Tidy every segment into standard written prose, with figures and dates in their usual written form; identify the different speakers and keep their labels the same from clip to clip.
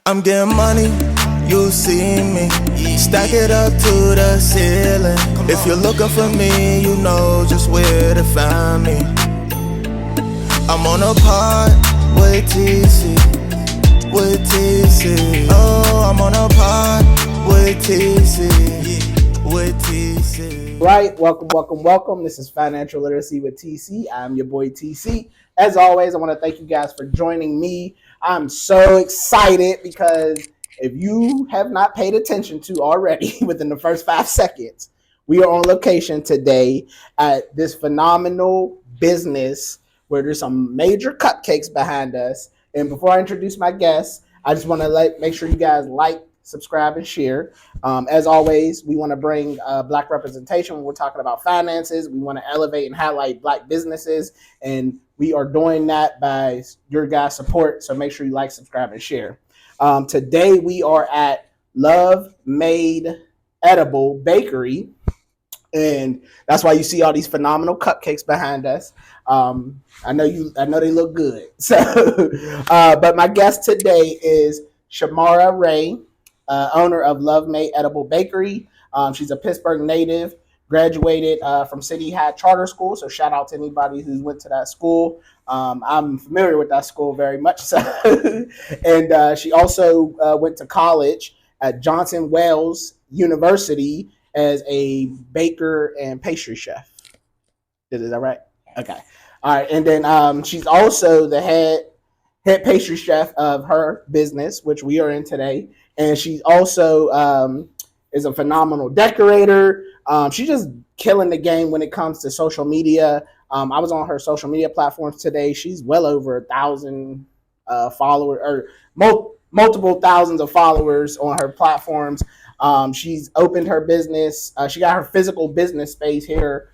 Speaker 1: I'm getting money, you see me. Stack it up to the ceiling. If you're looking for me, you know just where to find me. I'm on a pod with TC, with TC. Oh, I'm on a pod with TC, with TC.
Speaker 2: Right, welcome. This is Financial Literacy with TC. I'm your boy TC. As always, I want to thank you guys for joining me. I'm so excited because if you have not paid attention to already within the first 5 seconds, we are on location today at this phenomenal business where there's some major cupcakes behind us. And before I introduce my guests, I just want to make sure you guys like, subscribe, and share. As always, we want to bring Black representation when we're talking about finances. We want to elevate and highlight Black businesses, and we are doing that by your guys' support. So make sure you like, subscribe, and share. Today we are at Love Made Edible Bakery, and that's why you see all these phenomenal cupcakes behind us. I know they look good. So, but my guest today is Shamara Ray, owner of Love Made Edible Bakery. She's a Pittsburgh native, graduated from City High Charter School. So shout out to anybody who's went to that school. I'm familiar with that school very much so. And she also went to college at Johnson Wales University as a baker and pastry chef. Is that right? Okay. All right. And then she's also the head pastry chef of her business, which we are in today. And she also is a phenomenal decorator. She's just killing the game when it comes to social media. I was on her social media platforms today. She's well over 1,000 followers, or multiple thousands of followers on her platforms. She's opened her business. She got her physical business space here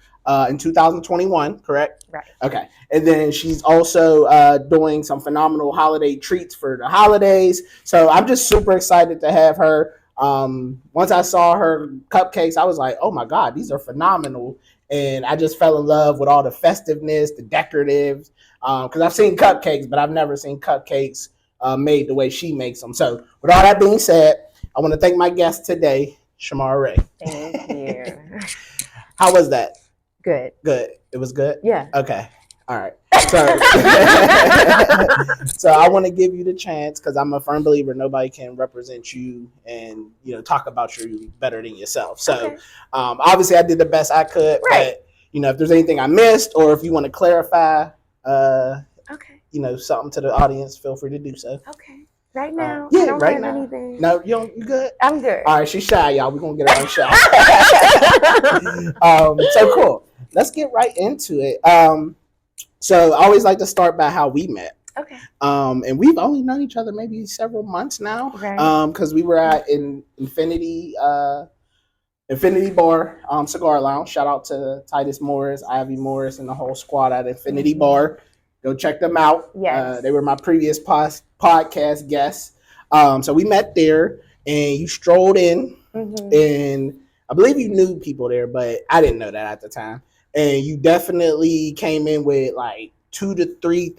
Speaker 2: in 2021, correct?
Speaker 3: Right.
Speaker 2: Okay. And then she's also doing some phenomenal holiday treats for the holidays. So I'm just super excited to have her. Once I saw her cupcakes, I was like, oh my God, these are phenomenal. And I just fell in love with all the festiveness, the decoratives, because I've seen cupcakes, but I've never seen cupcakes made the way she makes them. So with all that being said, I want to thank my guest today, Shamara Ray.
Speaker 3: Thank you.
Speaker 2: How was that?
Speaker 3: Good.
Speaker 2: Good. It was good?
Speaker 3: Yeah.
Speaker 2: Okay. All right. So I want to give you the chance, because I'm a firm believer nobody can represent you and talk about you better than yourself. So
Speaker 3: Okay.
Speaker 2: Obviously I did the best I could,
Speaker 3: Right.
Speaker 2: but if there's anything I missed, or if you want to clarify
Speaker 3: Okay.
Speaker 2: something to the audience, feel free to do so.
Speaker 3: Okay. Right now,
Speaker 2: yeah,
Speaker 3: I don't
Speaker 2: right
Speaker 3: have
Speaker 2: now.
Speaker 3: anything.
Speaker 2: No, you good?
Speaker 3: I'm good.
Speaker 2: All right, she's shy, y'all. We're gonna get her on shy. So cool. Let's get right into it. So I always like to start by how we met.
Speaker 3: Okay.
Speaker 2: And we've only known each other maybe several months now.
Speaker 3: Right.
Speaker 2: Because we were at Infinity Bar Cigar Lounge. Shout out to Titus Morris, Ivy Morris, and the whole squad at Infinity Bar. Go check them out.
Speaker 3: Yes.
Speaker 2: They were my previous podcast guests. So we met there, and you strolled in, and I believe you knew people there, but I didn't know that at the time. And you definitely came in with like 2 to 3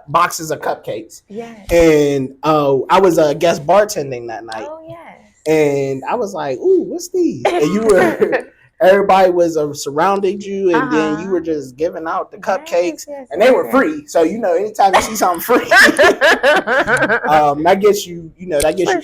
Speaker 2: boxes of cupcakes.
Speaker 3: Yes.
Speaker 2: And I was a guest bartending that night.
Speaker 3: Oh, yes.
Speaker 2: And I was like, ooh, what's these? And everybody was surrounding you, and then you were just giving out the cupcakes, and they were free. So anytime you see something free, that gets you,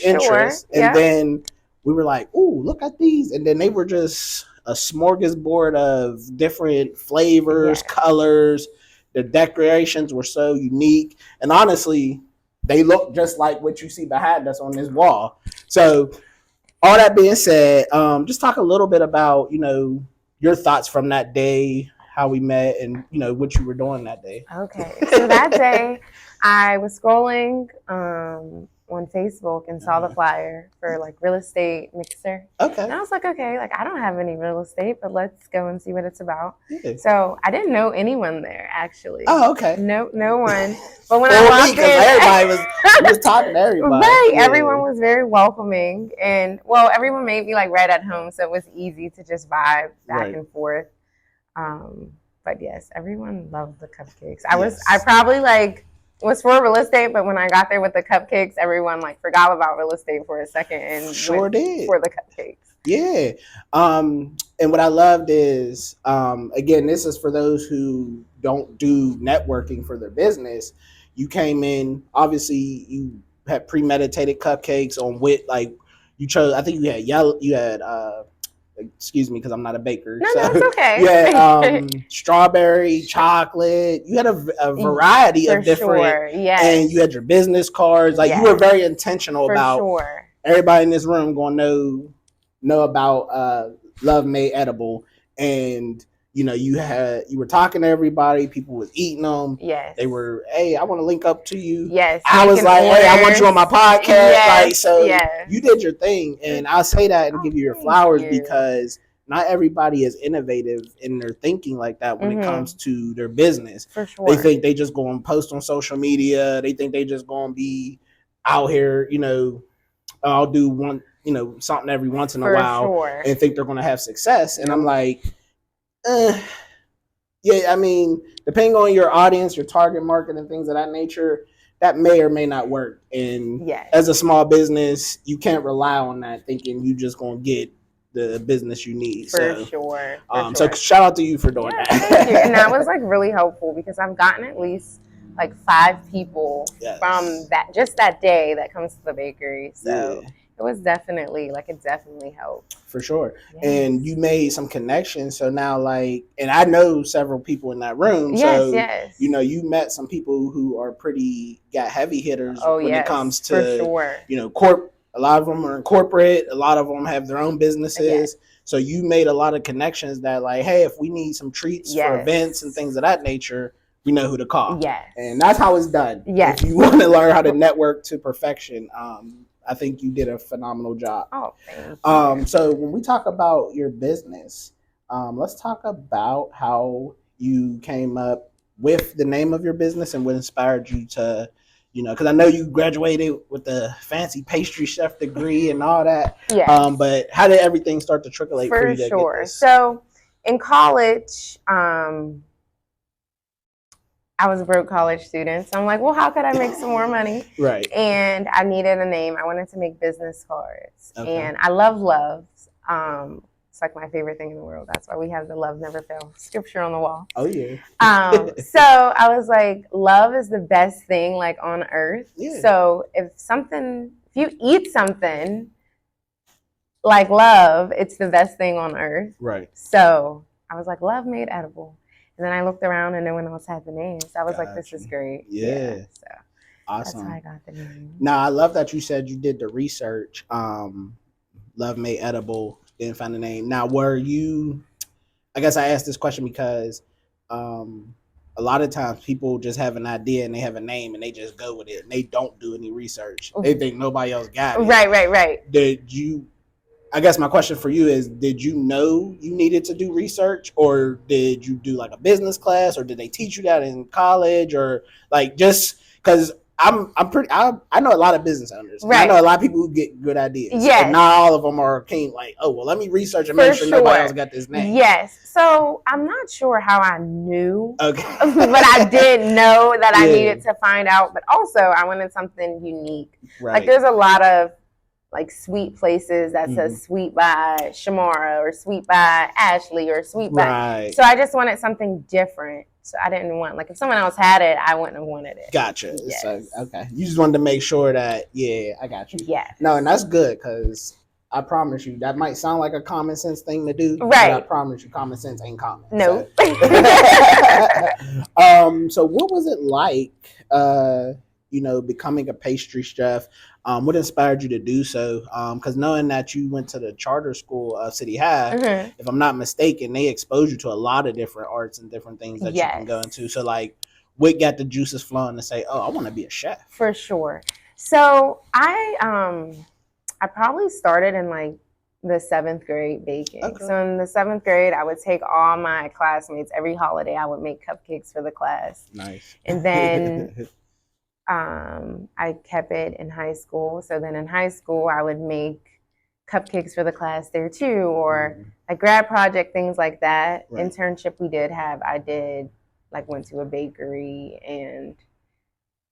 Speaker 2: interest.
Speaker 3: Sure.
Speaker 2: And then we were like, ooh, look at these. And then they were just a smorgasbord of different flavors, colors. The decorations were so unique, and honestly, they look just like what you see behind us on this wall. So all that being said, just talk a little bit about, your thoughts from that day, how we met, and, what you were doing that day.
Speaker 3: Okay. So that day, I was scrolling on Facebook and saw the flyer for like real estate mixer.
Speaker 2: Okay.
Speaker 3: And I was like, okay, like I don't have any real estate, but let's go and see what it's about.
Speaker 2: Yeah.
Speaker 3: So I didn't know anyone there actually.
Speaker 2: Oh, okay.
Speaker 3: No one. But when I walked in,
Speaker 2: everybody was talking to everybody.
Speaker 3: Right.
Speaker 2: Yeah.
Speaker 3: Everyone was very welcoming, and everyone made me like right at home, so it was easy to just vibe back and forth. But yes, everyone loved the cupcakes. I probably like was for real estate, but when I got there with the cupcakes, everyone like forgot about real estate for a second and
Speaker 2: Sure did.
Speaker 3: for the cupcakes.
Speaker 2: Yeah. And what I loved is, again, this is for those who don't do networking for their business. You came in, obviously you had premeditated cupcakes on with like you chose, I think you had excuse me, because I'm not a baker.
Speaker 3: No,
Speaker 2: so
Speaker 3: that's okay.
Speaker 2: You had strawberry, chocolate. You had a variety of different,
Speaker 3: sure. Yes.
Speaker 2: And you had your business cards. Like you were very intentional
Speaker 3: for
Speaker 2: about
Speaker 3: sure.
Speaker 2: Everybody in this room gonna know about Love Made Edible, and you know you were talking to everybody. People was eating them.
Speaker 3: Yes.
Speaker 2: They were, hey, I want to link up to you.
Speaker 3: Yes.
Speaker 2: I was like, hey, I want you on my podcast.
Speaker 3: Yes.
Speaker 2: Like, so you did your thing, and I'll say that and give you your flowers because not everybody is innovative in their thinking like that when it comes to their business.
Speaker 3: For sure.
Speaker 2: They think they just go and post on social media. They think they just going to be out here, you know, I'll do one, you know, something every once in a while and think they're going to have success. And I'm like, yeah, I mean, depending on your audience, your target market and things of that nature, that may or may not work. And as a small business, you can't rely on that thinking you just going to get the business you need.
Speaker 3: For sure.
Speaker 2: So shout out to you for doing that.
Speaker 3: Thank you. And that was like really helpful because I've gotten at least like 5 people from that day that comes to the bakery. So it was definitely it definitely helped.
Speaker 2: For sure. Yes. And you made some connections. So now and I know several people in that room.
Speaker 3: Yes.
Speaker 2: You know, you met some people who are got heavy hitters when it comes to, you know, a lot of them are in corporate. A lot of them have their own businesses. Yes. So you made a lot of connections that hey, if we need some treats for events and things of that nature, we know who to call.
Speaker 3: Yes.
Speaker 2: And that's how it's done.
Speaker 3: Yes.
Speaker 2: If you want to learn how to network to perfection, I think you did a phenomenal job.
Speaker 3: Oh, thank you. So
Speaker 2: when we talk about your business, let's talk about how you came up with the name of your business and what inspired you to, you know, because I know you graduated with the fancy pastry chef degree and all that.
Speaker 3: Yes.
Speaker 2: But how did everything start to trickle for you to get this?
Speaker 3: So in college, I was a broke college student. So I'm like, well, how could I make some more money?
Speaker 2: Right.
Speaker 3: And I needed a name. I wanted to make business cards. Okay. And I love loves. It's like my favorite thing in the world. That's why we have the Love Never Fail scripture on the wall.
Speaker 2: Oh, yeah.
Speaker 3: So I was like, love is the best thing on earth.
Speaker 2: Yeah.
Speaker 3: So if you eat something like love, it's the best thing on earth.
Speaker 2: Right.
Speaker 3: So I was like, Love Made Edible. And then I looked around and no one else had the name. So I was like, this is great.
Speaker 2: Yeah.
Speaker 3: So
Speaker 2: awesome.
Speaker 3: That's how I got the name.
Speaker 2: Now, I love that you said you did the research. Love Made Edible, didn't find the name. Now, I guess I asked this question because a lot of times people just have an idea and they have a name and they just go with it and they don't do any research. They think nobody else got it.
Speaker 3: Right.
Speaker 2: I guess my question for you is, did you know you needed to do research, or did you do a business class, or did they teach you that in college, or just because I know a lot of business owners. Right. I know a lot of people who get good ideas.
Speaker 3: Yes.
Speaker 2: And not all of them are keen let me research and make sure nobody else got this name.
Speaker 3: Yes. So I'm not sure how I knew.
Speaker 2: Okay.
Speaker 3: But I did know that I needed to find out. But also I wanted something unique.
Speaker 2: Right.
Speaker 3: There's a lot of sweet places that says sweet by Shamara or sweet by Ashley or sweet by.
Speaker 2: Right.
Speaker 3: So I just wanted something different. So I didn't want if someone else had it, I wouldn't have wanted it.
Speaker 2: Gotcha.
Speaker 3: Yes.
Speaker 2: So, okay. You just wanted to make sure that I got you.
Speaker 3: Yeah.
Speaker 2: No, and that's good because I promise you that might sound like a common sense thing to do.
Speaker 3: Right.
Speaker 2: But I promise you, common sense ain't common.
Speaker 3: No.
Speaker 2: So what was it like? Becoming a pastry chef, what inspired you to do so? Because knowing that you went to the charter school of City High, if I'm not mistaken, they expose you to a lot of different arts and different things that you can go into. So what got the juices flowing to say, oh, I want to be a chef?
Speaker 3: For sure. So I probably started in the 7th grade baking. Okay. So in the 7th grade, I would take all my classmates every holiday. I would make cupcakes for the class.
Speaker 2: Nice.
Speaker 3: And then I kept it in high school. So then in high school, I would make cupcakes for the class there too, or a grad project, things like that. Right. Internship we did have. I did went to a bakery and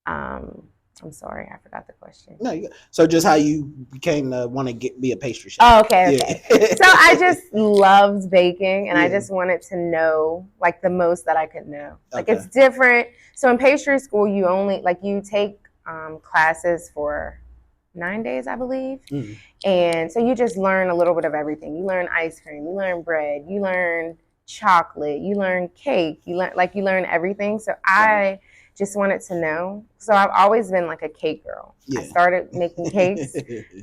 Speaker 3: I'm sorry, I forgot the question.
Speaker 2: No, so just how you became to want to be a pastry chef.
Speaker 3: Oh, okay. So I just loved baking, and I just wanted to know like the most that I could know. Like it's different. So in pastry school, you only you take classes for 9 days, I believe. And so you just learn a little bit of everything. You learn ice cream, you learn bread, you learn chocolate, you learn cake, you learn everything. So I just wanted to know. So I've always been like a cake girl. I started making cakes,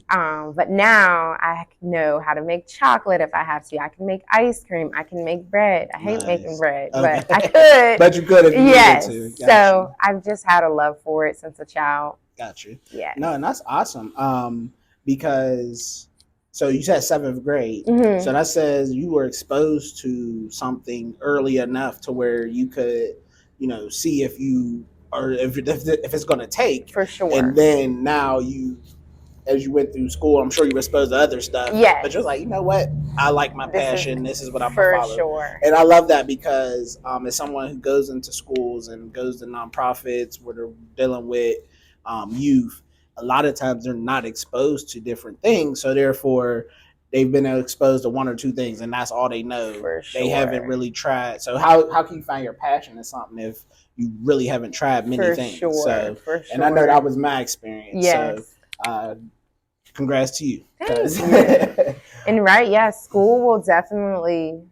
Speaker 3: but now I know how to make chocolate if I have to. I can make ice cream. I can make bread. I hate making bread, but I could.
Speaker 2: But you could if you needed to.
Speaker 3: So I've just had a love for it since a child.
Speaker 2: Got you.
Speaker 3: Yeah.
Speaker 2: No, and that's awesome. Because so you said 7th grade. So that says you were exposed to something early enough to where you could, see if you or if it's going to take.
Speaker 3: For sure.
Speaker 2: And then now as you went through school, I'm sure you were exposed to other stuff.
Speaker 3: Yes.
Speaker 2: But you're like, you know what? I like my passion. This is what I'm
Speaker 3: going
Speaker 2: to follow.
Speaker 3: For sure.
Speaker 2: And I love that because as someone who goes into schools and goes to nonprofits where they're dealing with youth, a lot of times they're not exposed to different things. So therefore, they've been exposed to one or two things, and that's all they know.
Speaker 3: For sure.
Speaker 2: They haven't really tried. So how can you find your passion in something if you really haven't tried many things?
Speaker 3: For sure.
Speaker 2: And I know that was my experience.
Speaker 3: Yes.
Speaker 2: So congrats to you.
Speaker 3: Thanks. And school will definitely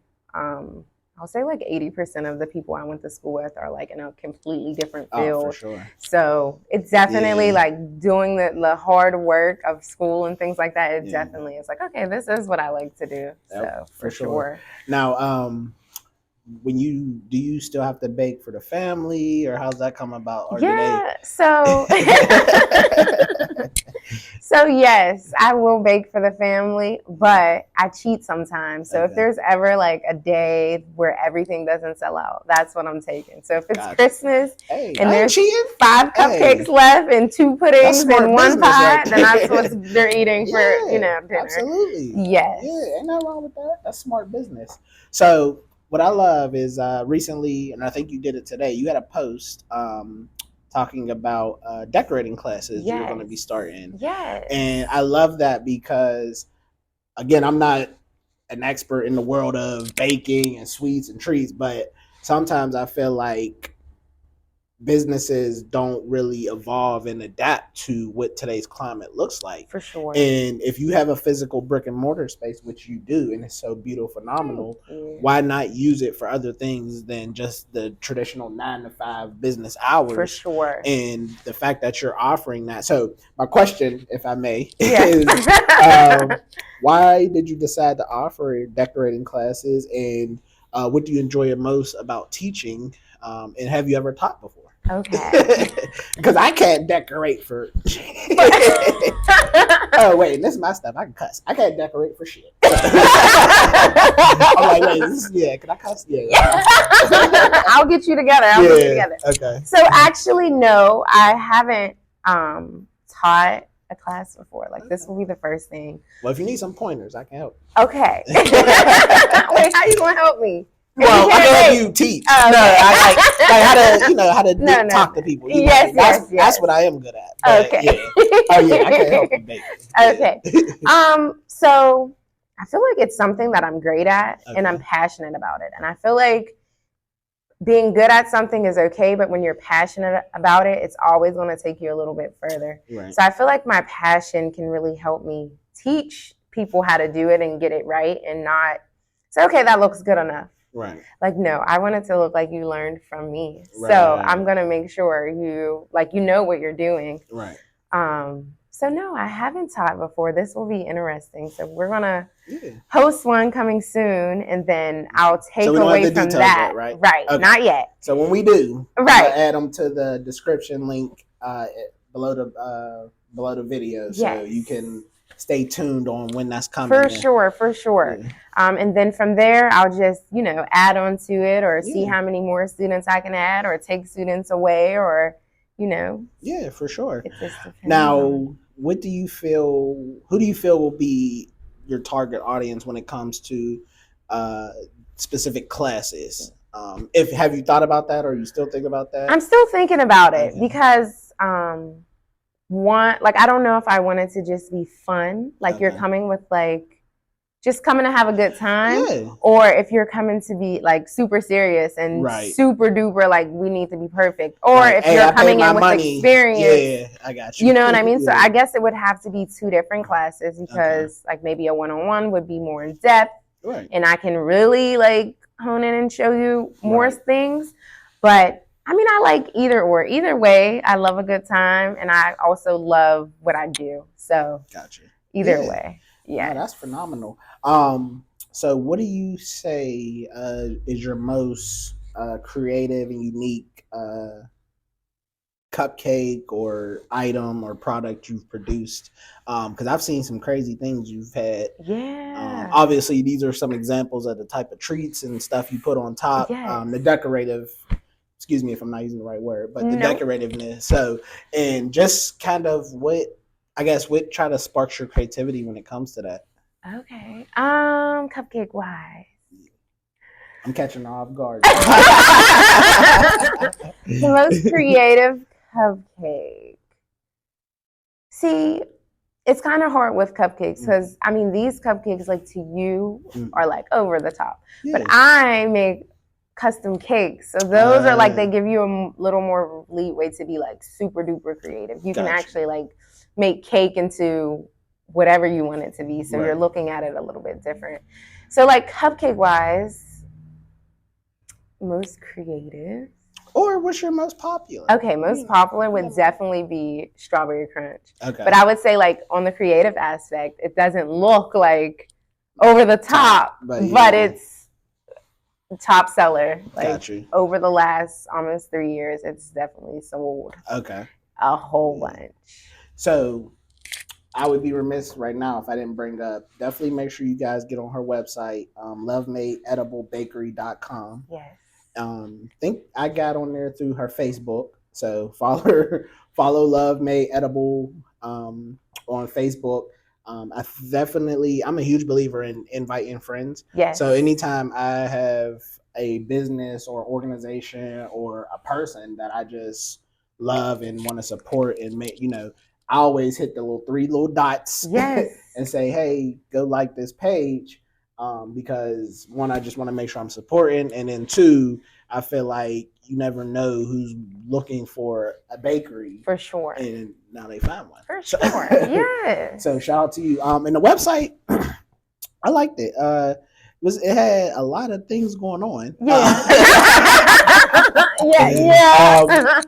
Speaker 3: I'll say like 80% of the people I went to school with are like in a completely different field.
Speaker 2: Oh, for sure.
Speaker 3: So it's definitely like doing the hard work of school and things like that. It definitely is like, okay, this is what I like to do. So for sure.
Speaker 2: Now, do you still have to bake for the family, or how's that come about? Or
Speaker 3: So yes, I will bake for the family, but I cheat sometimes. So if there's ever like a day where everything doesn't sell out, that's what I'm taking. So if it's Christmas and there's 5 cupcakes left and 2 puddings and 1 pie, then that's what they're eating for dinner.
Speaker 2: Absolutely.
Speaker 3: Yes.
Speaker 2: Yeah, ain't nothing wrong with that. That's smart business. So what I love is recently, and I think you did it today, you had a post talking about decorating classes you're going to be starting.
Speaker 3: Yes.
Speaker 2: And I love that because, again, I'm not an expert in the world of baking and sweets and treats, but sometimes I feel like businesses don't really evolve and adapt to what today's climate looks like.
Speaker 3: For sure.
Speaker 2: And if you have a physical brick and mortar space, which you do, and it's so beautiful, phenomenal, why not use it for other things than just the traditional 9 to 5 business hours?
Speaker 3: For sure.
Speaker 2: And the fact that you're offering that. So my question, if I may, is why did you decide to offer decorating classes, and what do you enjoy most about teaching? And have you ever taught before?
Speaker 3: Okay.
Speaker 2: Because I can't decorate for shit. Oh, wait, this is my stuff. I can cuss. I can't decorate for shit. I'm like, wait, can I cuss? Yeah.
Speaker 3: I'll get you together. I'll get you together.
Speaker 2: Okay.
Speaker 3: So actually, no, I haven't taught a class before. Like, this will be the first thing.
Speaker 2: Well, if you need some pointers, I can help.
Speaker 3: Okay. Wait, how you going to help me?
Speaker 2: Well, I can help you teach.
Speaker 3: Oh,
Speaker 2: no, I like how to talk to people. That's what I am good at. But,
Speaker 3: okay.
Speaker 2: Yeah. Oh yeah, I can help you bake.
Speaker 3: Okay. So I feel like it's something that I'm great at and I'm passionate about it. And I feel like being good at something is okay, but when you're passionate about it, it's always going to take you a little bit further.
Speaker 2: Right.
Speaker 3: So I feel like my passion can really help me teach people how to do it and get it right, and not say, okay, that looks good enough.
Speaker 2: Right.
Speaker 3: Like, no, I want it to look like you learned from me.
Speaker 2: Right.
Speaker 3: So I'm going to make sure you know what you're doing.
Speaker 2: Right.
Speaker 3: So no, I haven't taught before. This will be interesting. So we're going to host one coming soon, and then I'll take away from that.
Speaker 2: Yet, right?
Speaker 3: Right. Okay. Not yet.
Speaker 2: So when we do,
Speaker 3: right,
Speaker 2: I'll add them to the description link below the video, so you can stay tuned on when that's coming. For
Speaker 3: sure. Yeah. And then from there, I'll just, add on to it, or see how many more students I can add, or take students away, or,
Speaker 2: Yeah, for sure.
Speaker 3: It just depends.
Speaker 2: Now, who do you feel will be your target audience when it comes to specific classes? Have you thought about that, or are you still thinking about that?
Speaker 3: I'm still thinking about it because I don't know if I wanted to just be fun. Like you're coming with just coming to have a good time, or if you're coming to be like super serious and super duper, like we need to be perfect, or if you're coming in with experience.
Speaker 2: I got you.
Speaker 3: You know what I mean? So I guess it would have to be two different classes because like maybe a one-on-one would be more in depth, and I can really like hone in and show you more things. But I mean, I like either or. Either way, I love a good time, and I also love what I do. So either way. Yeah,
Speaker 2: that's phenomenal. So what do you say is your most creative and unique cupcake or item or product you've produced? Because I've seen some crazy things you've had. Obviously, these are some examples of the type of treats and stuff you put on top. The decorative. Excuse me if I'm not using the right word, but the decorativeness. So, and just kind of what try to spark your creativity when it comes to that.
Speaker 3: Okay. Cupcake wise.
Speaker 2: I'm catching off guard.
Speaker 3: The most creative cupcake. See, it's kind of hard with cupcakes because I mean these cupcakes like to you are like over the top. But I make custom cakes. So those are like they give you a little more leeway to be like super duper creative. You can actually like make cake into whatever you want it to be. So you're looking at it a little bit different. So like cupcake wise, most creative.
Speaker 2: Or what's your most popular?
Speaker 3: Okay, most popular would definitely be strawberry crunch. Okay. But I would say like on the creative aspect, it doesn't look like over the top, but it's top seller. Like over the last almost 3 years, it's definitely sold. A whole bunch.
Speaker 2: So I would be remiss right now if I didn't bring up, definitely make sure you guys get on her website, lovemadeediblellc.com.
Speaker 3: Yes.
Speaker 2: Think I got on there through her Facebook. So follow Love Made Edible on Facebook. I'm a huge believer in inviting friends.
Speaker 3: Yes.
Speaker 2: So anytime I have a business or organization or a person that I just love and want to support and make, I always hit the three little dots and say, hey, go like this page. Because one, I just want to make sure I'm supporting. And then two, I feel like you never know who's looking for a bakery.
Speaker 3: For sure.
Speaker 2: And now they find one.
Speaker 3: For sure. Yeah.
Speaker 2: So shout out to you. And the website, I liked it. It had a lot of things going on.
Speaker 3: Yeah.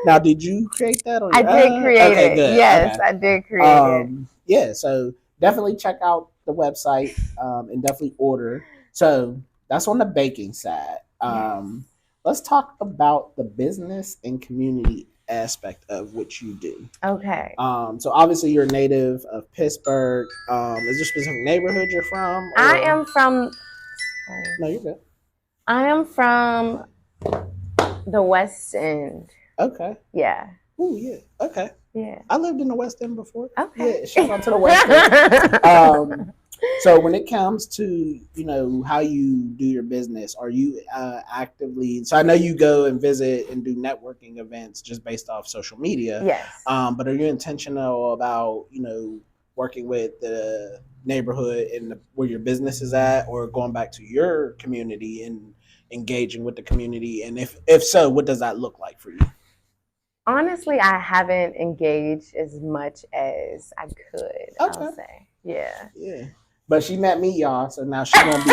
Speaker 2: Now, did you create that?
Speaker 3: I did create it. Good. Yes, I did create it.
Speaker 2: Yeah, so definitely check out the website and definitely order. So that's on the baking side. Let's talk about the business and community aspect of what you do.
Speaker 3: Okay.
Speaker 2: So obviously you're a native of Pittsburgh. Is there a specific neighborhood you're from? Or?
Speaker 3: I am from.
Speaker 2: No, you're good.
Speaker 3: I am from the West End.
Speaker 2: Okay.
Speaker 3: Yeah.
Speaker 2: Oh yeah. Okay.
Speaker 3: Yeah.
Speaker 2: I lived in the West End before.
Speaker 3: Okay.
Speaker 2: Yeah. Shout out to the West End. So when it comes to how you do your business, are you actively? So I know you go and visit and do networking events just based off social media.
Speaker 3: Yes.
Speaker 2: But are you intentional about working with the neighborhood and where your business is at, or going back to your community and engaging with the community? And if so, what does that look like for you?
Speaker 3: Honestly, I haven't engaged as much as I could. Okay. I'll say, yeah.
Speaker 2: But she met me, y'all, so now she's gonna be.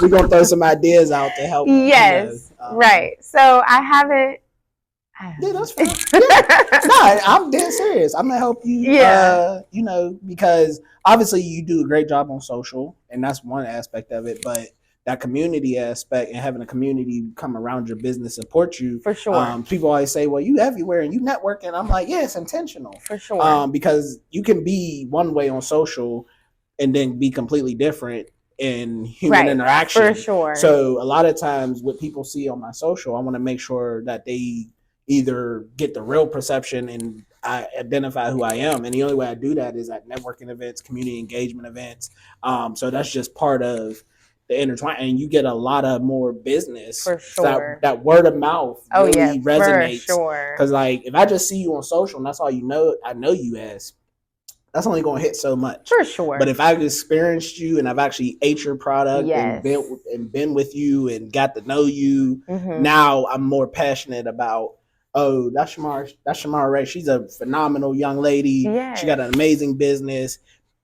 Speaker 2: we're gonna throw some ideas out to help.
Speaker 3: Yes, right. So I haven't.
Speaker 2: Yeah, that's fine. Yeah. No, I'm dead serious. I'm gonna help you. Yeah. Because obviously you do a great job on social, and that's one aspect of it. But that community aspect and having a community come around your business support you.
Speaker 3: For sure.
Speaker 2: People always say, well, you everywhere and you network. And I'm like, yeah, it's intentional.
Speaker 3: For sure.
Speaker 2: Because you can be one way on social and then be completely different in human interaction.
Speaker 3: For sure.
Speaker 2: So a lot of times what people see on my social, I want to make sure that they either get the real perception and I identify who I am. And the only way I do that is at networking events, community engagement events. So that's just part of the intertwine, and you get a lot of more business.
Speaker 3: For sure.
Speaker 2: That word of mouth really resonates.
Speaker 3: For sure.
Speaker 2: Because like if I just see you on social and that's all you know, I know you as, that's only going to hit so much.
Speaker 3: For sure.
Speaker 2: But if I've experienced you and I've actually ate your product
Speaker 3: Yes.
Speaker 2: and been with you and got to know you, now I'm more passionate about, oh, that's Shamara Ray. She's a phenomenal young lady.
Speaker 3: Yes.
Speaker 2: She got an amazing business.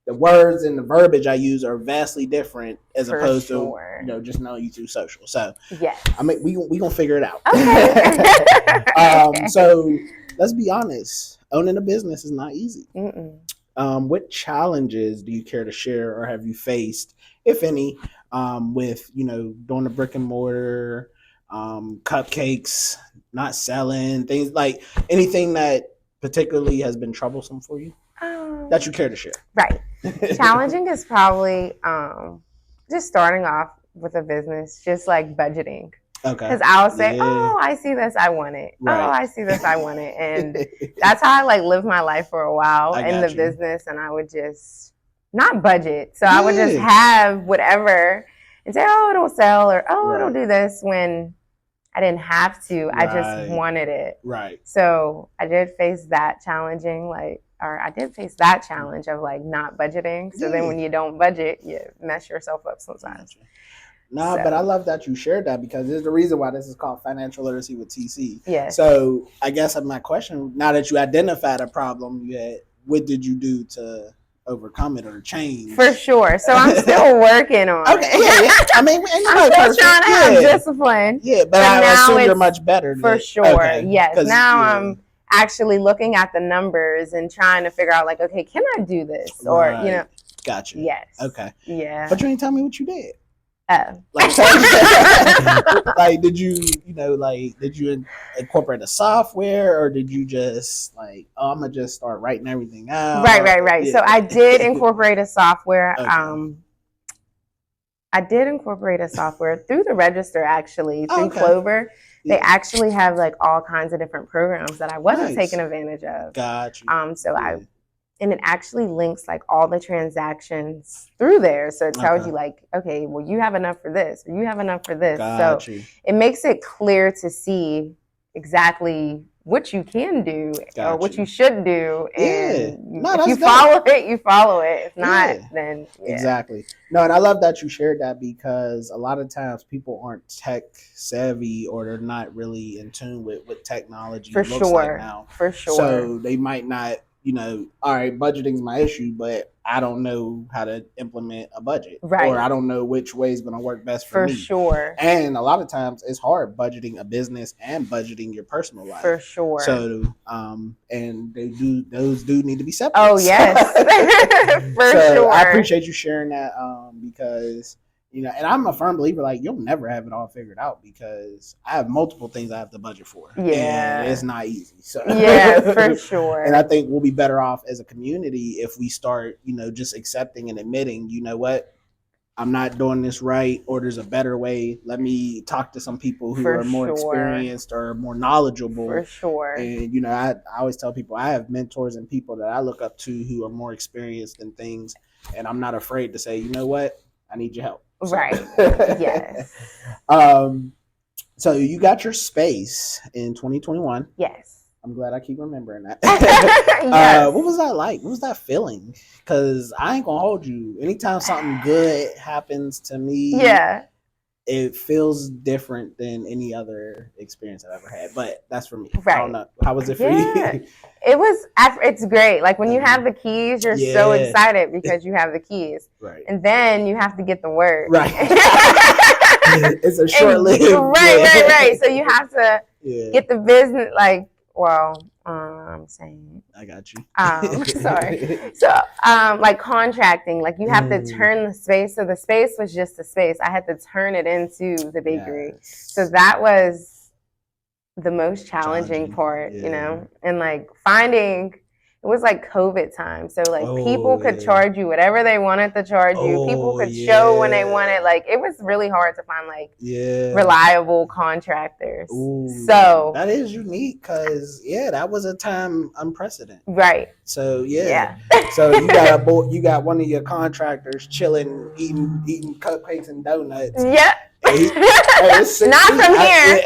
Speaker 2: The words and the verbiage I use are vastly different as opposed to, you know, just knowing you through social. So
Speaker 3: yes.
Speaker 2: I mean, we gonna figure it out.
Speaker 3: Okay.
Speaker 2: So let's be honest. Owning a business is not easy. What challenges do you care to share or have you faced, if any, with, you know, doing the brick and mortar, cupcakes, not selling, things like anything that particularly has been troublesome for you that you care to share?
Speaker 3: Right. Challenging is probably just starting off with a business, just like budgeting. Okay. Because I'll say, oh, I see this, I want it. Right. Oh, I see this, I want it. And that's how I like lived my life for a while in the business. And I would just not budget. So I would just have whatever and say, oh, it'll sell, or oh, it'll do this, when I didn't have to. I just wanted it. Right. So I did face that challenge of like not budgeting. So then when you don't budget, you mess yourself up sometimes.
Speaker 2: No, but I love that you shared that, because there's the reason why this is called Financial Literacy with TC.
Speaker 3: Yeah.
Speaker 2: So I guess my question, now that you identified a problem you had, what did you do to overcome it or change?
Speaker 3: For sure. So I'm still working on it.
Speaker 2: Yeah. I mean,
Speaker 3: I'm still trying to have discipline.
Speaker 2: Yeah, but I assume you're much better.
Speaker 3: For sure. Yes. Now I'm actually looking at the numbers and trying to figure out, like, okay, can I do this? Or, you know.
Speaker 2: Gotcha.
Speaker 3: Yes.
Speaker 2: Okay.
Speaker 3: Yeah.
Speaker 2: But you didn't tell me what you did.
Speaker 3: Oh.
Speaker 2: Like, did you incorporate a software, or did you just like, oh, I'm gonna just start writing everything out?
Speaker 3: Right. Yeah. So I did incorporate a software. Okay. I did incorporate a software through the register, actually, through Clover. They actually have like all kinds of different programs that I wasn't taking advantage of.
Speaker 2: Gotcha.
Speaker 3: And it actually links like all the transactions through there. So it tells you like, okay, well, you have enough for this, or you have enough for this. So it makes it clear to see exactly what you can do or what you should do. And if you follow it, you follow it. If not, then
Speaker 2: Exactly. No, and I love that you shared that, because a lot of times people aren't tech savvy, or they're not really in tune with what technology looks like now.
Speaker 3: For sure.
Speaker 2: So they might not, you know, all right, budgeting is my issue, but I don't know how to implement a budget. Right. Or I don't know which way is going to work best for me. For
Speaker 3: sure.
Speaker 2: And a lot of times it's hard budgeting a business and budgeting your personal life.
Speaker 3: For sure.
Speaker 2: So, and those do need to be separate.
Speaker 3: Oh, yes. For sure.
Speaker 2: I appreciate you sharing that, because, you know, and I'm a firm believer, like, you'll never have it all figured out, because I have multiple things I have to budget for.
Speaker 3: Yeah.
Speaker 2: And it's not easy. So
Speaker 3: yeah, for sure.
Speaker 2: And I think we'll be better off as a community if we start, you know, just accepting and admitting, you know what, I'm not doing this right, or there's a better way. Let me talk to some people who are more experienced or more knowledgeable.
Speaker 3: For sure.
Speaker 2: And, you know, I always tell people I have mentors and people that I look up to who are more experienced in things. And I'm not afraid to say, you know what, I need your help. So.
Speaker 3: Right. Yes.
Speaker 2: So you got your space in 2021.
Speaker 3: Yes.
Speaker 2: I'm glad I keep remembering that. Yes. What was that like? What was that feeling? Because I ain't gonna hold you. Anytime something good happens to me, it feels different than any other experience I've ever had. But that's for me. Right. I don't know. How was it for you?
Speaker 3: It's great. Like when you have the keys, you're so excited because you have the keys.
Speaker 2: Right.
Speaker 3: And then you have to get the work.
Speaker 2: Right. It's a short lived.
Speaker 3: Right. So you have to get the business, like, I'm saying.
Speaker 2: I got you.
Speaker 3: Sorry. So, like contracting, like you have to turn the space. So the space was just a space. I had to turn it into the bakery. Yes. So that was the most challenging part, you know, and like finding. It was like COVID time. So like people could charge you whatever they wanted to charge you. People could show when they wanted. Like it was really hard to find like reliable contractors. So
Speaker 2: that is unique because that was a time unprecedented.
Speaker 3: Right.
Speaker 2: So So you got one of your contractors chilling, eating cupcakes and donuts.
Speaker 3: Yeah. Not from here.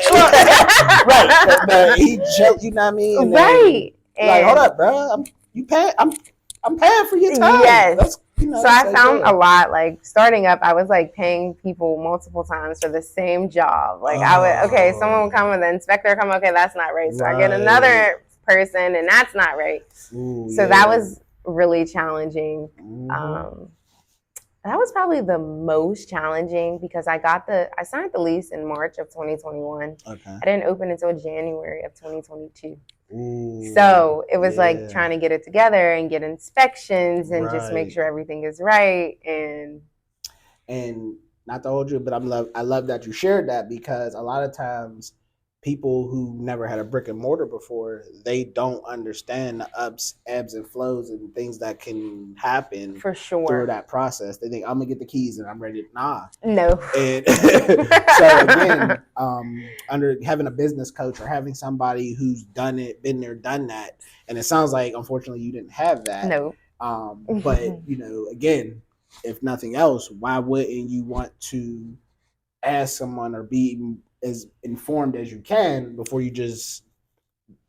Speaker 2: Right. But he chill, you know what I mean? And
Speaker 3: right.
Speaker 2: Then, like, hold up, bro. I'm paying for your time.
Speaker 3: Yes. So I found
Speaker 2: good.
Speaker 3: a lot, like starting up, I was like paying people multiple times for the same job. Like someone would come and the inspector would come, okay, that's not right. So I get another person and that's not right.
Speaker 2: Ooh,
Speaker 3: so that was really challenging. That was probably the most challenging because I signed the lease in March of 2021.
Speaker 2: Okay.
Speaker 3: I didn't open until January of 2022.
Speaker 2: Ooh,
Speaker 3: so it was like trying to get it together and get inspections and just make sure everything is right.
Speaker 2: And not to hold you, but I love that you shared that, because a lot of times people who never had a brick and mortar before, they don't understand the ebbs and flows and things that can happen
Speaker 3: for sure
Speaker 2: through that process. They think, I'm gonna get the keys and I'm ready.
Speaker 3: No.
Speaker 2: And so again, under having a business coach or having somebody who's done it, been there, done that, and it sounds like unfortunately you didn't have that.
Speaker 3: No.
Speaker 2: But again, if nothing else, why wouldn't you want to ask someone or be as informed as you can before you just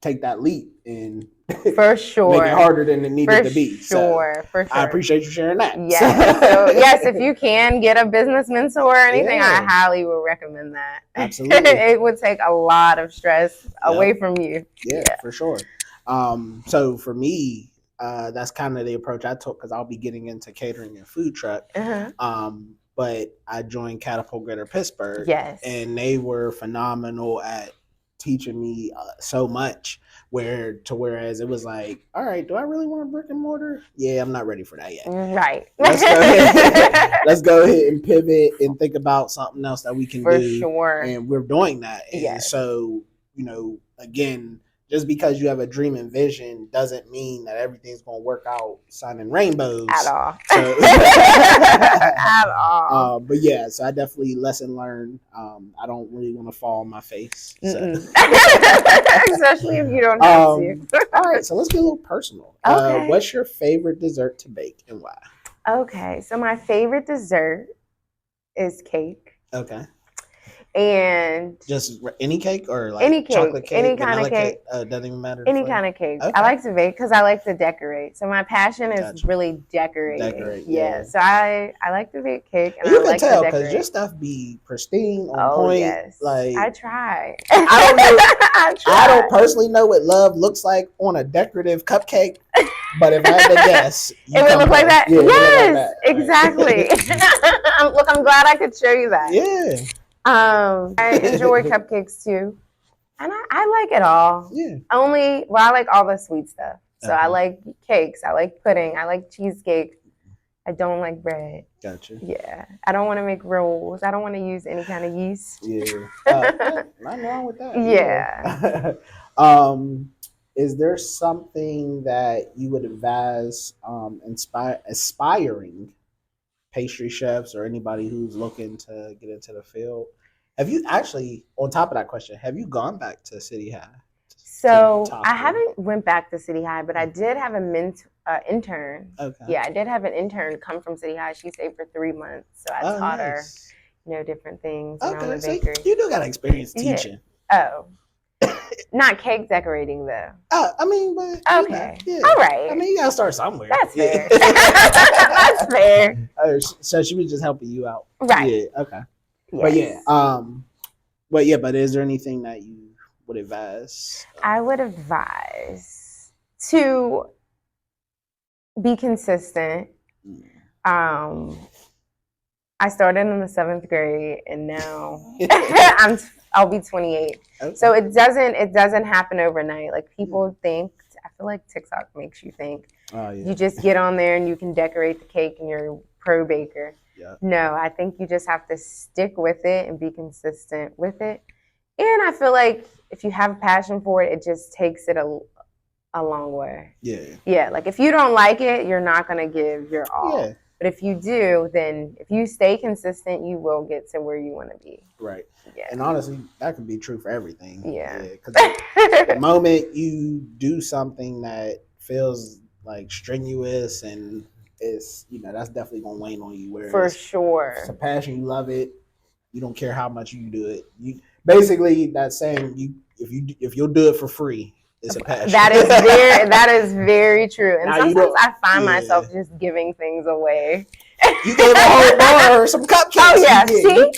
Speaker 2: take that leap and
Speaker 3: for sure
Speaker 2: make it harder than it needed to be.
Speaker 3: For sure.
Speaker 2: I appreciate you sharing that.
Speaker 3: Yes. So yes, if you can get a business mentor or anything, I highly would recommend that.
Speaker 2: Absolutely.
Speaker 3: It would take a lot of stress away from you.
Speaker 2: Yeah, for sure. So for me, that's kind of the approach I took, because I'll be getting into catering and food truck. But I joined Catapult Greater Pittsburgh.
Speaker 3: Yes.
Speaker 2: And they were phenomenal at teaching me so much, whereas it was like, all right, do I really want a brick and mortar? Yeah, I'm not ready for that yet.
Speaker 3: Right.
Speaker 2: Let's go ahead and pivot and think about something else that we can do.
Speaker 3: For sure.
Speaker 2: And we're doing that. And so, again, just because you have a dream and vision doesn't mean that everything's going to work out sun and rainbows.
Speaker 3: At all.
Speaker 2: So,
Speaker 3: at all.
Speaker 2: But yeah, so I definitely lesson learned. I don't really want to fall on my face. So.
Speaker 3: Especially if you don't have to.
Speaker 2: All right, so let's get a little personal.
Speaker 3: Okay.
Speaker 2: What's your favorite dessert to bake and why?
Speaker 3: Okay, so my favorite dessert is cake.
Speaker 2: Okay.
Speaker 3: And
Speaker 2: just any cake or like
Speaker 3: any cake,
Speaker 2: chocolate cake,
Speaker 3: any kind of cake.
Speaker 2: Doesn't even matter.
Speaker 3: Any kind of cake. Okay. I like to bake because I like to decorate. So my passion is really decorating. Yeah. So I like to bake cake, and
Speaker 2: you
Speaker 3: I like
Speaker 2: can tell
Speaker 3: to decorate.
Speaker 2: Because your stuff be pristine on point.
Speaker 3: Yes.
Speaker 2: Like
Speaker 3: I try.
Speaker 2: I don't know. I don't personally know what love looks like on a decorative cupcake, but if I had to guess,
Speaker 3: it would look like that.
Speaker 2: Yeah,
Speaker 3: yes,
Speaker 2: like that.
Speaker 3: Exactly. Look, I'm glad I could show you that.
Speaker 2: Yeah.
Speaker 3: I enjoy cupcakes too, and I like it all.
Speaker 2: Yeah.
Speaker 3: I like all the sweet stuff. So I like cakes. I like pudding. I like cheesecake. I don't like bread.
Speaker 2: Gotcha.
Speaker 3: Yeah. I don't want to make rolls. I don't want to use any kind of yeast.
Speaker 2: Yeah. Nothing wrong with that.
Speaker 3: Yeah.
Speaker 2: Is there something that you would advise aspiring pastry chefs or anybody who's looking to get into the field? Have you actually, on top of that question, have you gone back to City High?
Speaker 3: So I haven't went back to City High, but I did have an intern.
Speaker 2: Okay.
Speaker 3: Yeah, I did have an intern come from City High. She stayed for 3 months, so I taught her, different things around the bakery.
Speaker 2: So you do got experience teaching.
Speaker 3: Oh, not cake decorating though.
Speaker 2: I mean, but
Speaker 3: okay, all right.
Speaker 2: I mean, you gotta start somewhere.
Speaker 3: That's fair. That's fair.
Speaker 2: So she was just helping you out,
Speaker 3: right?
Speaker 2: Yeah. Okay.
Speaker 3: Yes.
Speaker 2: But is there anything that you would advise?
Speaker 3: I would advise to be consistent. I started in the 7th grade, and now I'll be 28. Okay. So it doesn't happen overnight. Like people think. I feel like TikTok makes you think you just get on there and you can decorate the cake and you're a pro baker.
Speaker 2: Yeah.
Speaker 3: No, I think you just have to stick with it and be consistent with it. And I feel like if you have a passion for it, it just takes it a long way. Yeah. Yeah. Like if you don't like it, you're not going to give your all. Yeah. But if you do, then if you stay consistent, you will get to where you want to be.
Speaker 2: Right. Yeah. And honestly, that can be true for everything.
Speaker 3: Yeah.
Speaker 2: Because the moment you do something that feels like strenuous and it's that's definitely gonna wane on you. Whereas
Speaker 3: For sure.
Speaker 2: it's a passion, you love it. You don't care how much you do it. You basically that saying if you'll do it for free, it's a passion.
Speaker 3: That is very true. And
Speaker 2: Now
Speaker 3: sometimes I find myself just giving things away.
Speaker 2: You gave a whole bar some cupcakes.
Speaker 3: Oh yeah, see.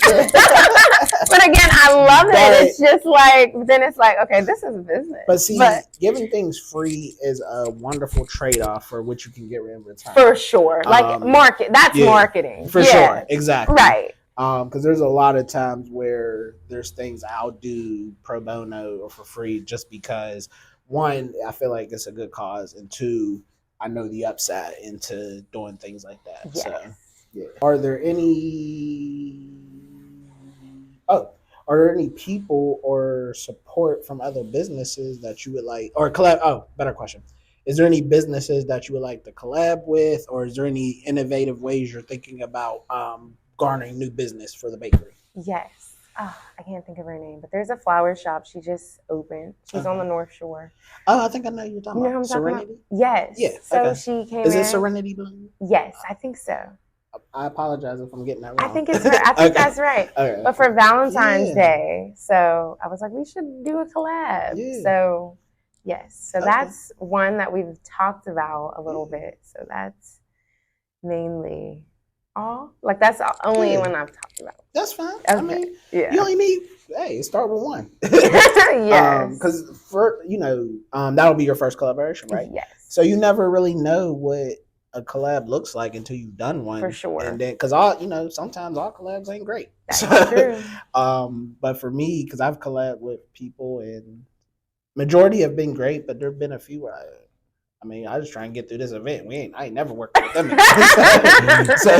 Speaker 3: But again, I love it. It's just like then it's like okay, this is a business.
Speaker 2: But see, giving things free is a wonderful trade-off for what you can get in return.
Speaker 3: For sure, like marketing.
Speaker 2: For sure, exactly.
Speaker 3: Right.
Speaker 2: Because there's a lot of times where there's things I'll do pro bono or for free just because, one, I feel like it's a good cause, and two, I know the upside into doing things like that.
Speaker 3: Yes.
Speaker 2: So, yeah. Are there any people or support from other businesses that you would like, or collab? Oh, better question. Is there any businesses that you would like to collab with, or is there any innovative ways you're thinking about garnering new business for the bakery?
Speaker 3: Yes. Oh, I can't think of her name, but there's a flower shop. She just opened. She's on the North Shore.
Speaker 2: Oh, I think I know you're talking about. Serenity?
Speaker 3: Yes.
Speaker 2: Yeah.
Speaker 3: So she came
Speaker 2: Is it Serenity Blvd?
Speaker 3: Yes, I think so.
Speaker 2: I apologize if I'm getting that wrong.
Speaker 3: I think it's her. I think that's right.
Speaker 2: Okay.
Speaker 3: But for Valentine's Day, so I was like, we should do a collab.
Speaker 2: Yeah.
Speaker 3: So, yes. So that's one that we've talked about a little bit. So that's mainly all. Like that's the only one I've talked about.
Speaker 2: That's fine.
Speaker 3: Okay.
Speaker 2: I mean,
Speaker 3: you
Speaker 2: only need, start with one.
Speaker 3: Yes.
Speaker 2: Because that'll be your first collaboration, right?
Speaker 3: Yes.
Speaker 2: So you never really know what a collab looks like until you've done one.
Speaker 3: For sure.
Speaker 2: And then, because sometimes all collabs ain't great.
Speaker 3: That's true.
Speaker 2: But for me, because I've collabed with people and majority have been great, but there've been a few where I just try and get through this event. I ain't never worked with them. So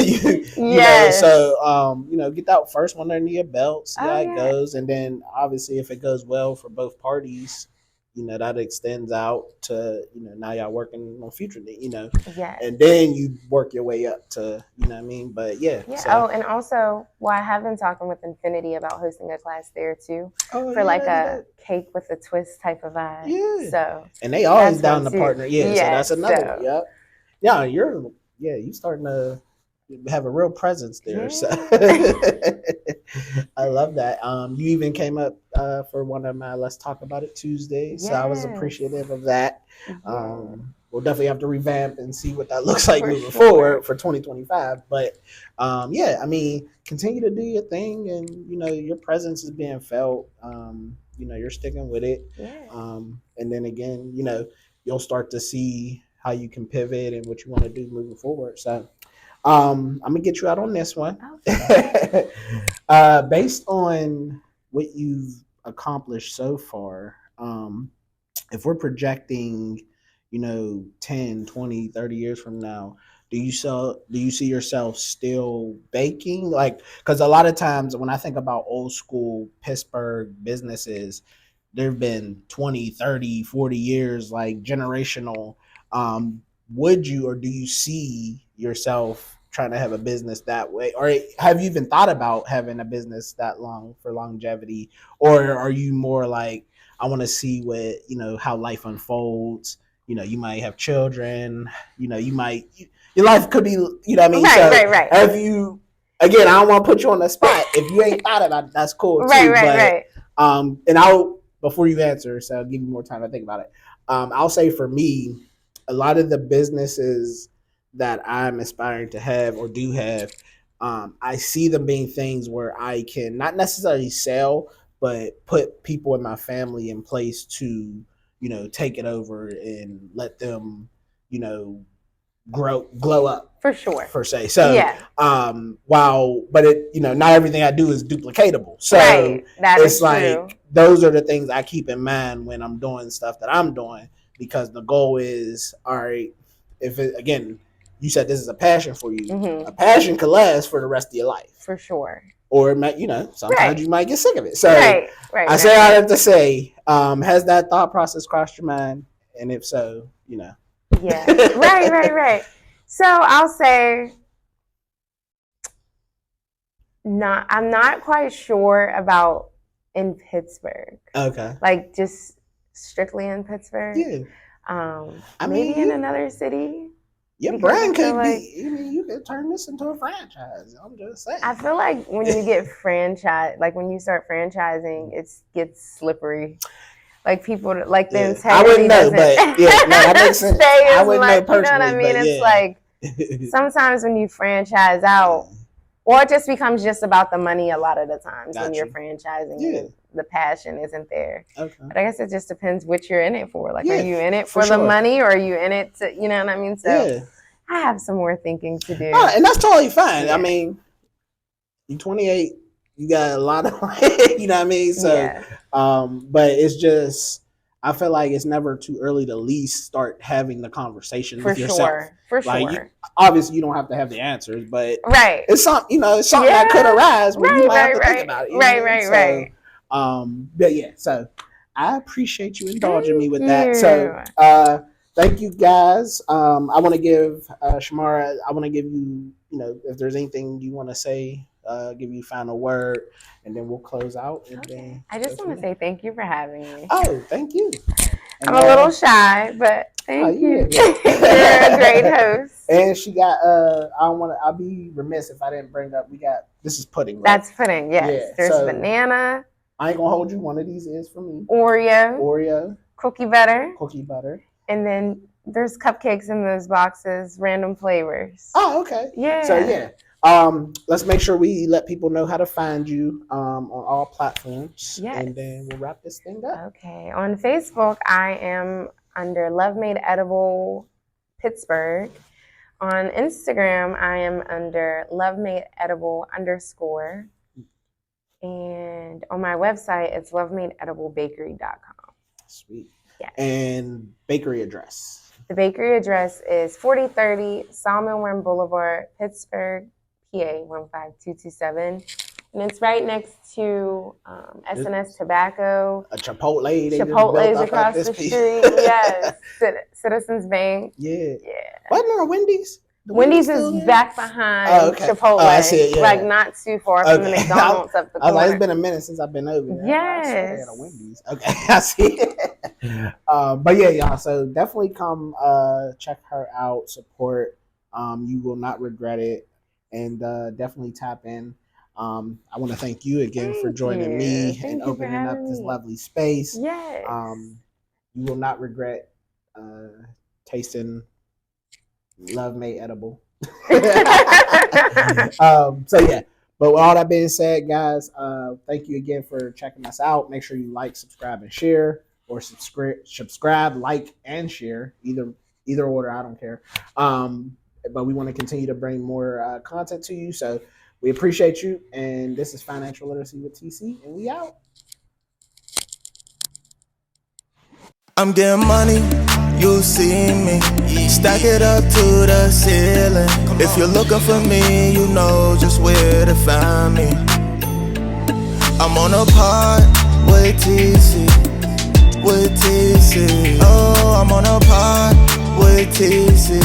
Speaker 2: get that first one under your belt, see how it goes, and then obviously if it goes well for both parties, that extends out to now y'all working on future, and then you work your way up to But
Speaker 3: So. And also, I have been talking with Infinity about hosting a class there too for a cake with a twist type of vibe. Yeah. So
Speaker 2: and they always down to partner. Yeah. So that's another one. Yep. Yeah. You starting to have a real presence there. So I love that. You even came up for one of my Let's Talk About It Tuesday. So I was appreciative of that. We'll definitely have to revamp and see what that looks like moving forward for 2025. But continue to do your thing, and your presence is being felt. You're sticking with it. And then again, you'll start to see how you can pivot and what you want to do moving forward. So I'm gonna get you out on this one. Okay. Based on what you've accomplished so far, if we're projecting 10, 20, 30 years from now, do you see yourself still baking? Like, because a lot of times when I think about old school Pittsburgh businesses, there've been 20, 30, 40 years, like generational. Would you, or do you see yourself trying to have a business that way? Or have you even thought about having a business that long for longevity? Or are you more like, I want to see what, how life unfolds? You might have children, your life could be,
Speaker 3: Right.
Speaker 2: Have you, again, I don't want to put you on the spot. If you ain't thought about it, that's cool too.
Speaker 3: Right.
Speaker 2: And before you answer, so I'll give you more time to think about it. I'll say for me, a lot of the businesses that I'm aspiring to have or do have, I see them being things where I can not necessarily sell, but put people in my family in place to, take it over and let them, glow up.
Speaker 3: For sure.
Speaker 2: Per se. So, but it, not everything I do is duplicatable. So it's like, true. Those are the things I keep in mind when I'm doing stuff that I'm doing, because the goal is, all right, again, you said this is a passion for you. Mm-hmm. A passion could last for the rest of your life.
Speaker 3: For sure.
Speaker 2: Or it might, sometimes you might get sick of it. So I have to say, has that thought process crossed your mind? And if so,
Speaker 3: Yeah. Right. So I'll say, I'm not quite sure about in Pittsburgh.
Speaker 2: Okay.
Speaker 3: Like just strictly in Pittsburgh.
Speaker 2: Yeah.
Speaker 3: Maybe in another city.
Speaker 2: Your brand could be. I mean, you could turn this into a franchise. I'm just saying.
Speaker 3: I feel like when you get franchise, like when you start franchising, it gets slippery. Like people, like the integrity
Speaker 2: I wouldn't know, but that makes sense. I wouldn't know personally.
Speaker 3: You know what I mean? It's like sometimes when you franchise out, or it just becomes just about the money a lot of the times when you're franchising. The passion isn't there. Okay. But I guess it just depends what you're in it for. Like, are you in it for the money, or are you in it to, you know what I mean? So I have some more thinking to do.
Speaker 2: And that's totally fine. I mean, you're 28, you got a lot of, you know what I mean? So, but it's just, I feel like it's never too early to at least start having the conversation with yourself. For sure. Obviously, you don't have to have the answers, but it's something, it's something that could arise where you might have to think about it. Right. But so I appreciate you indulging me with that. So thank you guys. I want to give Shamara, I want to give you, if there's anything you want to say, give you final word, and then we'll close out. And then
Speaker 3: I just want to say thank you for having me.
Speaker 2: Oh, thank you.
Speaker 3: I'm a little shy, but thank you. You're a great host.
Speaker 2: And she got I'll be remiss if I didn't bring up, this is pudding, right?
Speaker 3: That's pudding, yes. Yeah, there's banana.
Speaker 2: I ain't gonna hold you. One of these is for me.
Speaker 3: Oreo. Cookie butter. And then there's cupcakes in those boxes, random flavors.
Speaker 2: Oh, okay.
Speaker 3: Yeah.
Speaker 2: So let's make sure we let people know how to find you on all platforms. Yes. And then we'll wrap this thing up.
Speaker 3: Okay. On Facebook, I am under Love Made Edible Pittsburgh. On Instagram, I am under lovemadeedible_. And on my website, it's lovemadeediblebbakery.com.
Speaker 2: Sweet. Yes. And bakery address?
Speaker 3: The bakery address is 4030 Sawmill Boulevard, Pittsburgh, PA 15227. And it's right next to S&S Tobacco.
Speaker 2: A Chipotle.
Speaker 3: Chipotle's across the street. Yes. Citizens Bank.
Speaker 2: Yeah. Wasn't there a Wendy's?
Speaker 3: Wendy's is back behind Chipotle. I see it,
Speaker 2: like
Speaker 3: not too far from the McDonald's up the corner.
Speaker 2: Like, it's been a minute since I've been over there.
Speaker 3: Yes.
Speaker 2: I a Wendy's. Okay, I see it. But y'all, so definitely come check her out, support. You will not regret it, and definitely tap in. I want to thank you again for joining me and opening up this lovely space.
Speaker 3: Yes.
Speaker 2: You will not regret tasting Love Made Edible. But with all that being said, guys, thank you again for checking us out. Make sure you like, subscribe, and share, or subscribe, like, and share. Either order, I don't care. But we want to continue to bring more content to you, so we appreciate you. And this is Financial Literacy with TC, and we out.
Speaker 1: I'm getting money, you see me. Stack it up to the ceiling. If you're looking for me, you know just where to find me. I'm on a pod with TC, Oh, I'm on a pod with TC,